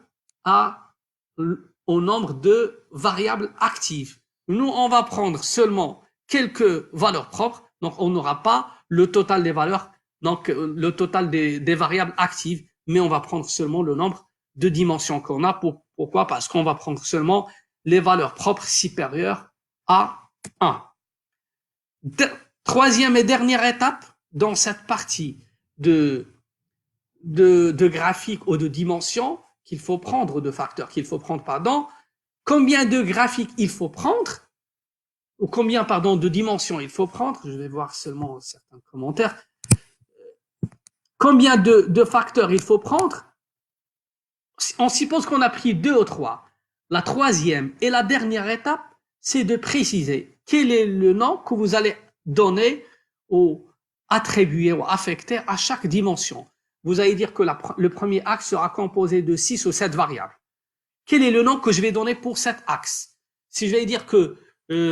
au nombre de variables actives. Nous, on va prendre seulement quelques valeurs propres, donc on n'aura pas le total des valeurs, donc le total des variables actives, mais on va prendre seulement le nombre de dimensions qu'on a. Pourquoi? Parce qu'on va prendre seulement les valeurs propres supérieures à 1. Troisième et dernière étape dans cette partie de graphique ou de dimension qu'il faut prendre, de facteurs qu'il faut prendre, pardon, combien de graphiques il faut prendre, ou combien, pardon, de dimensions il faut prendre, je vais voir seulement certains commentaires, combien de facteurs il faut prendre, on suppose qu'on a pris 2 ou 3. La troisième et la dernière étape, c'est de préciser quel est le nom que vous allez donner ou attribuer ou affecter à chaque dimension. Vous allez dire que le premier axe sera composé de 6 ou 7 variables. Quel est le nom que je vais donner pour cet axe? Si je vais dire que,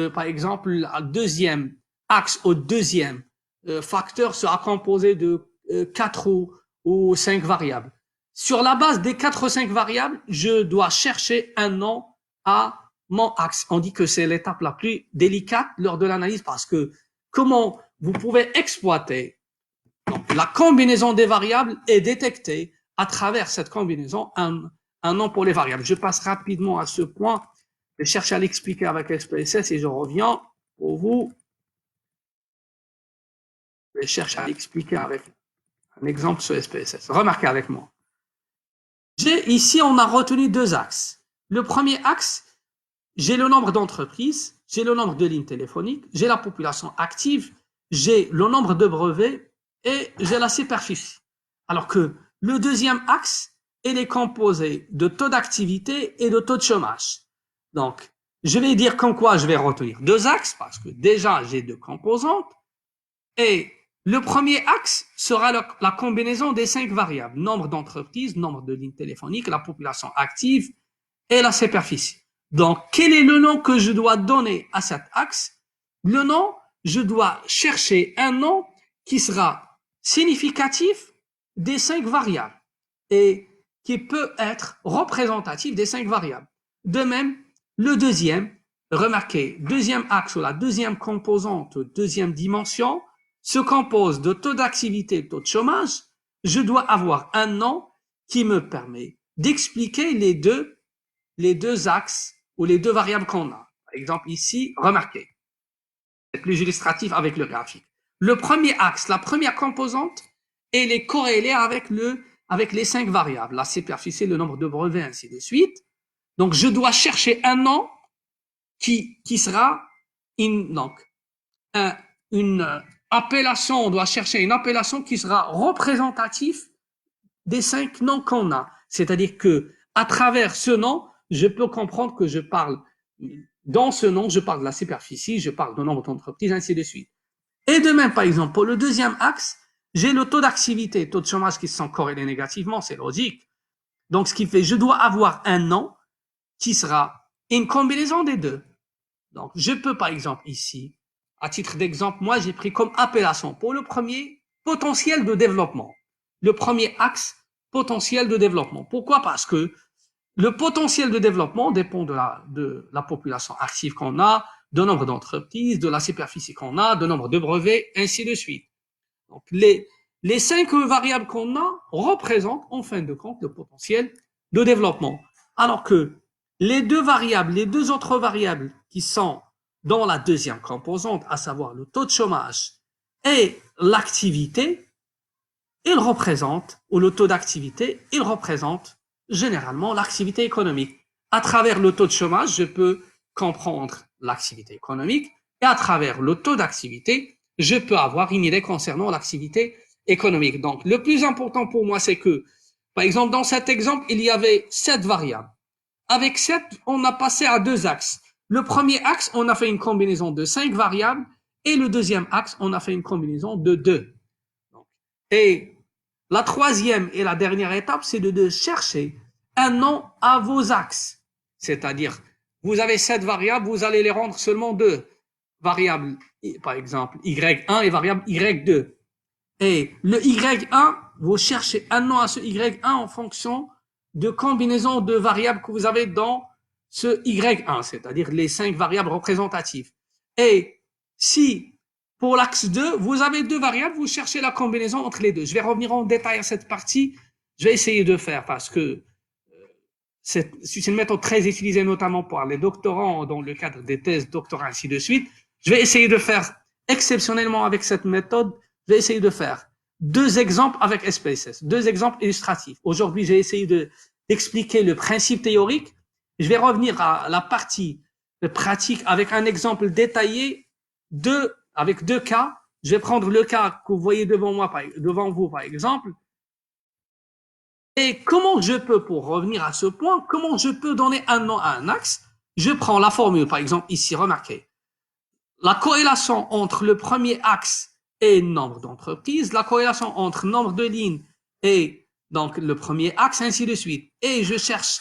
par exemple, le deuxième axe au deuxième facteur sera composé de 4 ou 5 variables. Sur la base des 4 ou 5 variables, je dois chercher un nom à mon axe. On dit que c'est l'étape la plus délicate lors de l'analyse parce que comment vous pouvez exploiter la combinaison des variables et détecter à travers cette combinaison un nom pour les variables. Je passe rapidement à ce point. Je cherche à l'expliquer avec SPSS et je reviens pour vous. Je cherche à l'expliquer avec un exemple sur SPSS. Remarquez avec moi. Ici, on a retenu 2 axes. Le premier axe, j'ai le nombre d'entreprises, j'ai le nombre de lignes téléphoniques, j'ai la population active, j'ai le nombre de brevets et j'ai la superficie. Alors que le deuxième axe, il est composé de taux d'activité et de taux de chômage. Donc, je vais dire comme quoi je vais retenir 2 axes parce que déjà j'ai 2 composantes et le premier axe sera la combinaison des 5 variables, nombre d'entreprises, nombre de lignes téléphoniques, la population active et la superficie. Donc, quel est le nom que je dois donner à cet axe? Le nom, je dois chercher un nom qui sera significatif des 5 variables et qui peut être représentatif des 5 variables. De même, le deuxième, remarquez, deuxième axe ou la deuxième composante, deuxième dimension, se compose de taux d'activité et taux de chômage. Je dois avoir un nom qui me permet d'expliquer les deux axes ou les 2 variables qu'on a. Par exemple, ici, remarquez, c'est plus illustratif avec le graphique. Le premier axe, la première composante, elle est corrélée avec les 5 variables, la superficie, le nombre de brevets, ainsi de suite. Donc, je dois chercher un nom qui sera une appellation, on doit chercher une appellation qui sera représentative des 5 noms qu'on a. C'est-à-dire que, à travers ce nom, je peux comprendre que je parle, dans ce nom, je parle de la superficie, je parle du nombre d'entreprises, ainsi de suite. Et de même, par exemple, pour le deuxième axe, j'ai le taux d'activité et taux de chômage qui sont corrélés négativement, c'est logique. Donc, ce qui fait, je dois avoir un nom qui sera une combinaison des deux. Donc, je peux, par exemple, ici, à titre d'exemple, moi, j'ai pris comme appellation pour le premier, potentiel de développement. Le premier axe, potentiel de développement. Pourquoi? Parce que le potentiel de développement dépend de la population active qu'on a, du nombre d'entreprises, de la superficie qu'on a, du nombre de brevets, ainsi de suite. Donc, les 5 variables qu'on a représentent, en fin de compte, le potentiel de développement. Alors que les 2 variables, les 2 autres variables qui sont dans la deuxième composante, à savoir le taux de chômage et l'activité, ils représentent, ou le taux d'activité, ils représentent généralement l'activité économique. À travers le taux de chômage, je peux comprendre l'activité économique et à travers le taux d'activité, je peux avoir une idée concernant l'activité économique. Donc, le plus important pour moi, c'est que, par exemple, dans cet exemple, il y avait 7 variables. Avec 7, on a passé à 2 axes. Le premier axe, on a fait une combinaison de 5 variables et le deuxième axe, on a fait une combinaison de 2. Et la troisième et la dernière étape, c'est de chercher un nom à vos axes. C'est-à-dire, vous avez 7 variables, vous allez les rendre seulement 2 variables, par exemple, Y1 et variable Y2. Et le Y1, vous cherchez un nom à ce Y1 en fonction de combinaison de variables que vous avez dans ce Y1, c'est-à-dire les 5 variables représentatives. Et si pour l'axe 2, vous avez 2 variables, vous cherchez la combinaison entre les deux. Je vais revenir en détail à cette partie. Je vais essayer de faire parce que c'est une méthode très utilisée notamment par les doctorants dans le cadre des thèses doctorales, ainsi de suite. Je vais essayer de faire exceptionnellement avec cette méthode, je vais essayer de faire 2 exemples avec SPSS, 2 exemples illustratifs. Aujourd'hui, j'ai essayé d'expliquer le principe théorique. Je vais revenir à la partie pratique avec un exemple détaillé avec 2 cas. Je vais prendre le cas que vous voyez devant vous, par exemple. Et comment je peux, pour revenir à ce point, comment je peux donner un nom à un axe? Je prends la formule, par exemple, ici, remarquez. La corrélation entre le premier axe et nombre d'entreprises, la corrélation entre nombre de lignes et donc le premier axe, ainsi de suite. Et je cherche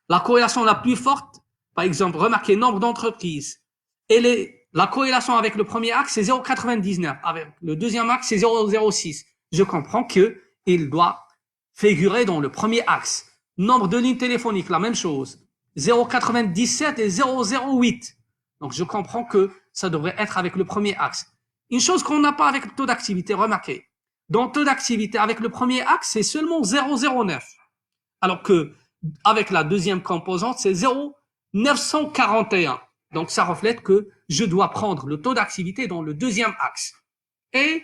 la corrélation la plus forte, par exemple, remarquez nombre d'entreprises. Et la corrélation avec le premier axe, c'est 0,99. Avec le deuxième axe, c'est 0,06. Je comprends qu'il doit figurer dans le premier axe. Nombre de lignes téléphoniques, la même chose. 0,97 et 0,08. Donc, je comprends que ça devrait être avec le premier axe. Une chose qu'on n'a pas avec le taux d'activité, remarquez. Dans le taux d'activité avec le premier axe, c'est seulement 0,09. Alors que avec la deuxième composante, c'est 0,941. Donc, ça reflète que je dois prendre le taux d'activité dans le deuxième axe. Et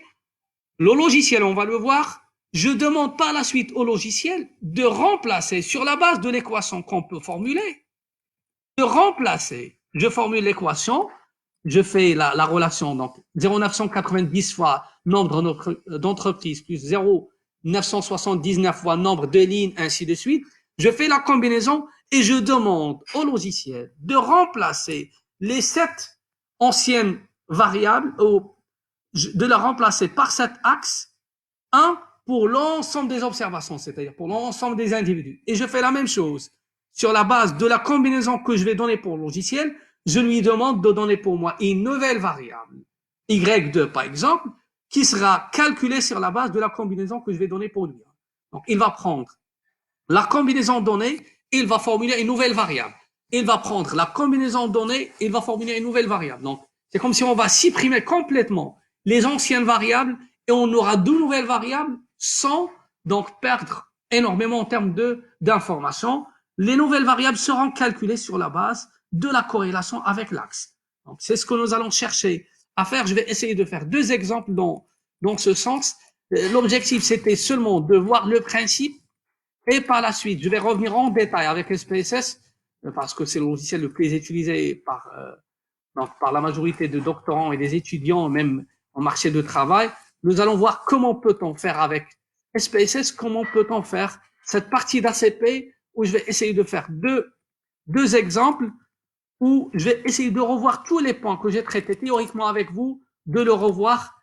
le logiciel, on va le voir, je demande par la suite au logiciel de remplacer sur la base de l'équation qu'on peut formuler, de remplacer. Je formule l'équation, je fais la relation, donc 0,990 fois nombre d'entreprises plus 0,979 fois nombre de lignes, ainsi de suite. Je fais la combinaison et je demande au logiciel de remplacer les 7 anciennes variables, de la remplacer par cet axe 1 pour l'ensemble des observations, c'est-à-dire pour l'ensemble des individus. Et je fais la même chose. Sur la base de la combinaison que je vais donner pour le logiciel, je lui demande de donner pour moi une nouvelle variable, Y2 par exemple, qui sera calculée sur la base de la combinaison que je vais donner pour lui. Donc, il va prendre la combinaison donnée, il va formuler une nouvelle variable. Il va prendre la combinaison donnée, il va formuler une nouvelle variable. Donc, c'est comme si on va supprimer complètement les anciennes variables et on aura 2 nouvelles variables sans donc perdre énormément en termes d'informations. Les nouvelles variables seront calculées sur la base de la corrélation avec l'axe. Donc, c'est ce que nous allons chercher à faire. Je vais essayer de faire 2 exemples dans ce sens. L'objectif, c'était seulement de voir le principe et par la suite, je vais revenir en détail avec SPSS parce que c'est le logiciel le plus utilisé par la majorité de doctorants et des étudiants, même en marché de travail. Nous allons voir comment peut-on faire avec SPSS, comment peut-on faire cette partie d'ACP où je vais essayer de faire deux exemples où je vais essayer de revoir tous les points que j'ai traités théoriquement avec vous, de le revoir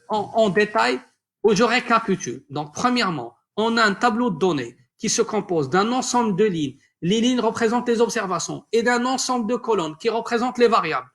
en détail où je récapitule. Donc, premièrement, on a un tableau de données qui se compose d'un ensemble de lignes. Les lignes représentent les observations et d'un ensemble de colonnes qui représentent les variables.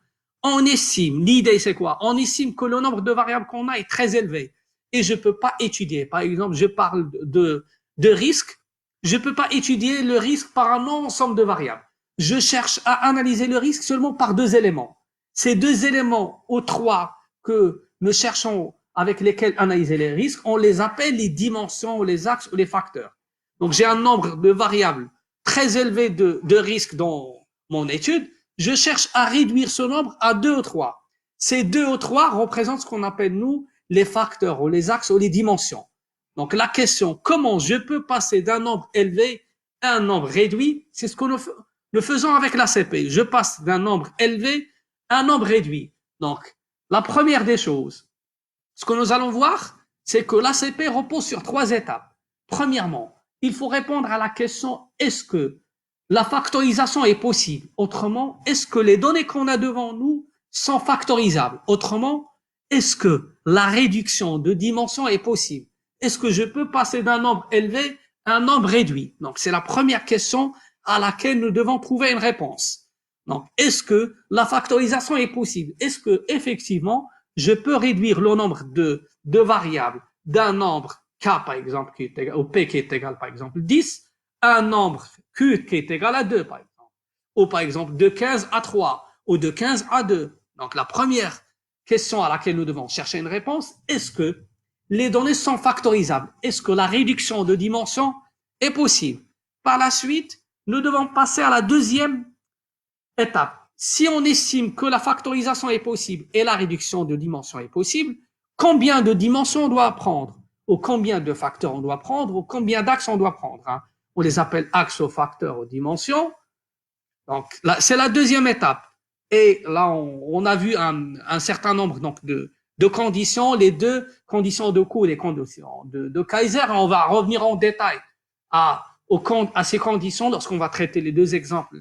On estime, l'idée c'est quoi? On estime que le nombre de variables qu'on a est très élevé et je peux pas étudier. Par exemple, je parle de risque. Je peux pas étudier le risque par un ensemble de variables. Je cherche à analyser le risque seulement par 2 éléments. Ces 2 éléments ou 3 que nous cherchons avec lesquels analyser les risques, on les appelle les dimensions ou les axes ou les facteurs. Donc, j'ai un nombre de variables très élevé de risques dans mon étude. Je cherche à réduire ce nombre à 2 ou 3. Ces 2 ou 3 représentent ce qu'on appelle, nous, les facteurs ou les axes ou les dimensions. Donc, la question, comment je peux passer d'un nombre élevé à un nombre réduit, c'est ce que nous faisons avec l'ACP. Je passe d'un nombre élevé à un nombre réduit. Donc, la première des choses, ce que nous allons voir, c'est que l'ACP repose sur 3 étapes. Premièrement, il faut répondre à la question, est-ce que la factorisation est possible? Autrement, est-ce que les données qu'on a devant nous sont factorisables? Autrement, est-ce que la réduction de dimension est possible? Est-ce que je peux passer d'un nombre élevé à un nombre réduit? Donc, c'est la première question à laquelle nous devons trouver une réponse. Donc, est-ce que la factorisation est possible? Est-ce que, effectivement, je peux réduire le nombre de variables d'un nombre K, par exemple, qui est égal, ou P qui est égal, par exemple, 10, à un nombre Q qui est égal à 2, par exemple. Ou, par exemple, de 15 à 3, ou de 15 à 2. Donc, la première question à laquelle nous devons chercher une réponse, est-ce que les données sont factorisables? Est-ce que la réduction de dimension est possible? Par la suite, nous devons passer à la deuxième étape. si on estime que la factorisation est possible et la réduction de dimension est possible, combien de dimensions on doit prendre, ou combien de facteurs on doit prendre, ou combien d'axes on doit prendre, hein. On les appelle axes aux facteurs aux dimensions. Donc, c'est la deuxième étape. Et là, on a vu un certain nombre donc, de conditions, les deux conditions de coût et les conditions de Kaiser. On va revenir en détail à ces conditions lorsqu'on va traiter les deux exemples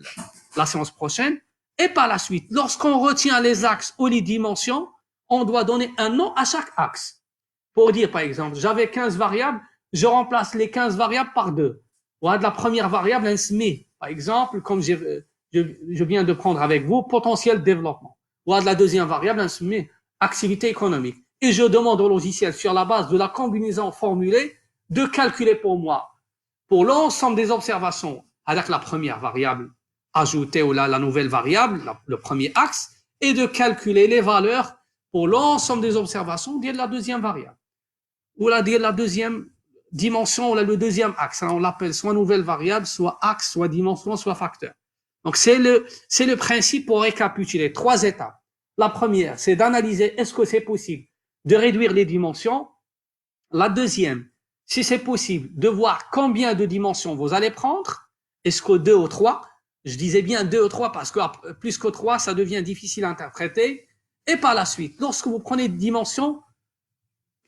la séance prochaine. Et par la suite, lorsqu'on retient les axes ou les dimensions, on doit donner un nom à chaque axe. Pour dire, par exemple, j'avais 15 variables, je remplace les 15 variables par 2. Ou de la première variable, un SMI. Par exemple, comme je viens de prendre avec vous, potentiel développement. Ou de la deuxième variable, un SMI, activité économique. Et je demande au logiciel, sur la base de la combinaison formulée, de calculer pour moi, pour l'ensemble des observations, avec la première variable ajoutée ou la nouvelle variable, le premier axe, et de calculer les valeurs pour l'ensemble des observations de la deuxième variable. Ou la deuxième dimension, ou le deuxième axe. On l'appelle soit nouvelle variable, soit axe, soit dimension, soit facteur. Donc, c'est le principe pour récapituler 3 étapes. La première, c'est d'analyser est-ce que c'est possible de réduire les dimensions. La deuxième, si c'est possible, de voir combien de dimensions vous allez prendre. Est-ce que 2 ou 3? Je disais bien 2 ou 3 parce que plus que 3, ça devient difficile à interpréter. Et par la suite, lorsque vous prenez des dimensions,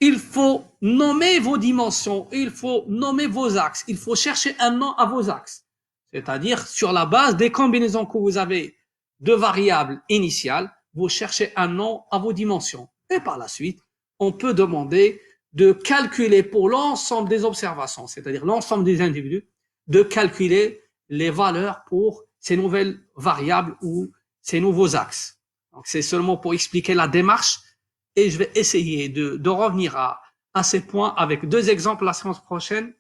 il faut nommer vos dimensions, il faut nommer vos axes, il faut chercher un nom à vos axes. C'est-à-dire, sur la base des combinaisons que vous avez de variables initiales, vous cherchez un nom à vos dimensions. Et par la suite, on peut demander de calculer pour l'ensemble des observations, c'est-à-dire l'ensemble des individus, de calculer les valeurs pour ces nouvelles variables ou ces nouveaux axes. Donc, c'est seulement pour expliquer la démarche et je vais essayer de revenir à ces points avec 2 exemples la séance prochaine,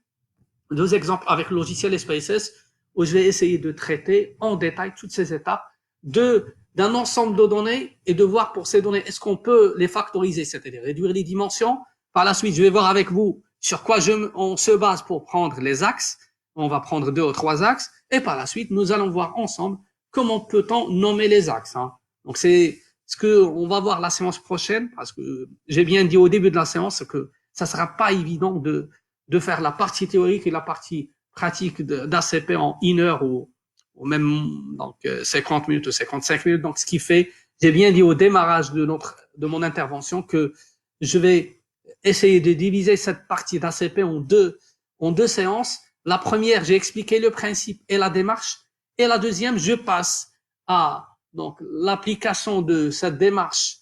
2 exemples avec le logiciel SPSS, où je vais essayer de traiter en détail toutes ces étapes d'un ensemble de données et de voir pour ces données, est-ce qu'on peut les factoriser, c'est-à-dire réduire les dimensions. Par la suite, je vais voir avec vous sur quoi on se base pour prendre les axes. On va prendre 2 ou 3 axes. Et par la suite, nous allons voir ensemble comment peut-on nommer les axes, hein. Donc, c'est ce qu'on va voir la séance prochaine, parce que j'ai bien dit au début de la séance que ça sera pas évident de faire la partie théorique et la partie pratique d'ACP en 1 heure ou même donc 50 minutes ou 55 minutes. Donc, ce qui fait, j'ai bien dit au démarrage de mon intervention que je vais essayer de diviser cette partie d'ACP en deux séances. La première, j'ai expliqué le principe et la démarche. Et la deuxième, je passe à donc l'application de cette démarche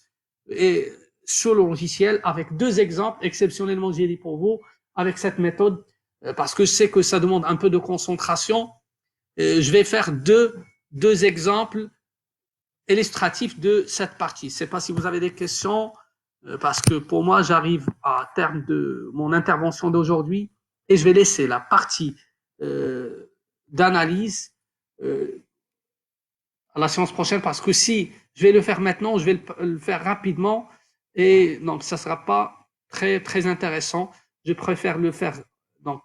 et sur le logiciel avec 2 exemples exceptionnellement j'ai dit pour vous avec cette méthode parce que je sais que ça demande un peu de concentration. Je vais faire deux exemples illustratifs de cette partie. Je ne sais pas si vous avez des questions parce que pour moi j'arrive à terme de mon intervention d'aujourd'hui et je vais laisser la partie d'analyse à la séance prochaine parce que si je vais le faire maintenant, je vais le faire rapidement et donc ça sera pas très très intéressant. Je préfère le faire donc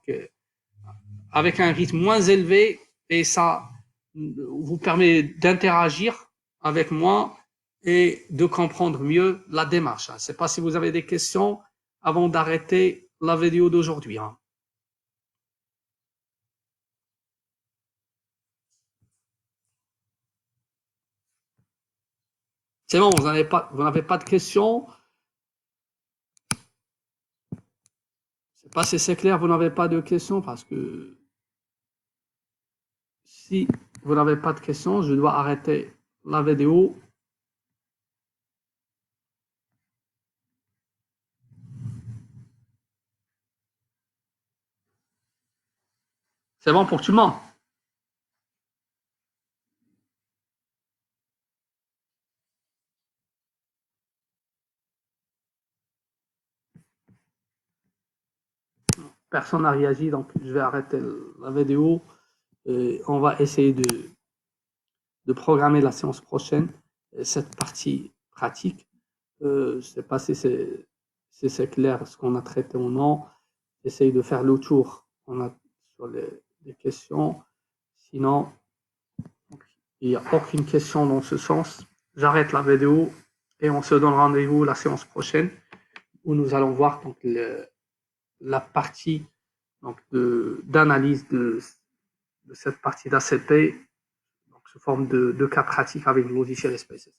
avec un rythme moins élevé et ça vous permet d'interagir avec moi et de comprendre mieux la démarche. Je ne sais pas si vous avez des questions avant d'arrêter la vidéo d'aujourd'hui. C'est bon, vous n'avez pas de questions. Je ne sais pas si c'est clair, vous n'avez pas de questions parce que si vous n'avez pas de questions, je dois arrêter la vidéo. C'est bon pour tout le monde? Personne n'a réagi, donc je vais arrêter la vidéo. On va essayer de programmer la séance prochaine, cette partie pratique. Je ne sais pas si c'est clair ce qu'on a traité ou non. J'essaye de faire le tour sur les questions. Sinon, il n'y a aucune question dans ce sens, j'arrête la vidéo et on se donne rendez-vous la séance prochaine où nous allons voir donc la partie d'analyse de cette partie d'ACP, donc sous forme de cas pratiques avec le logiciel SPSS.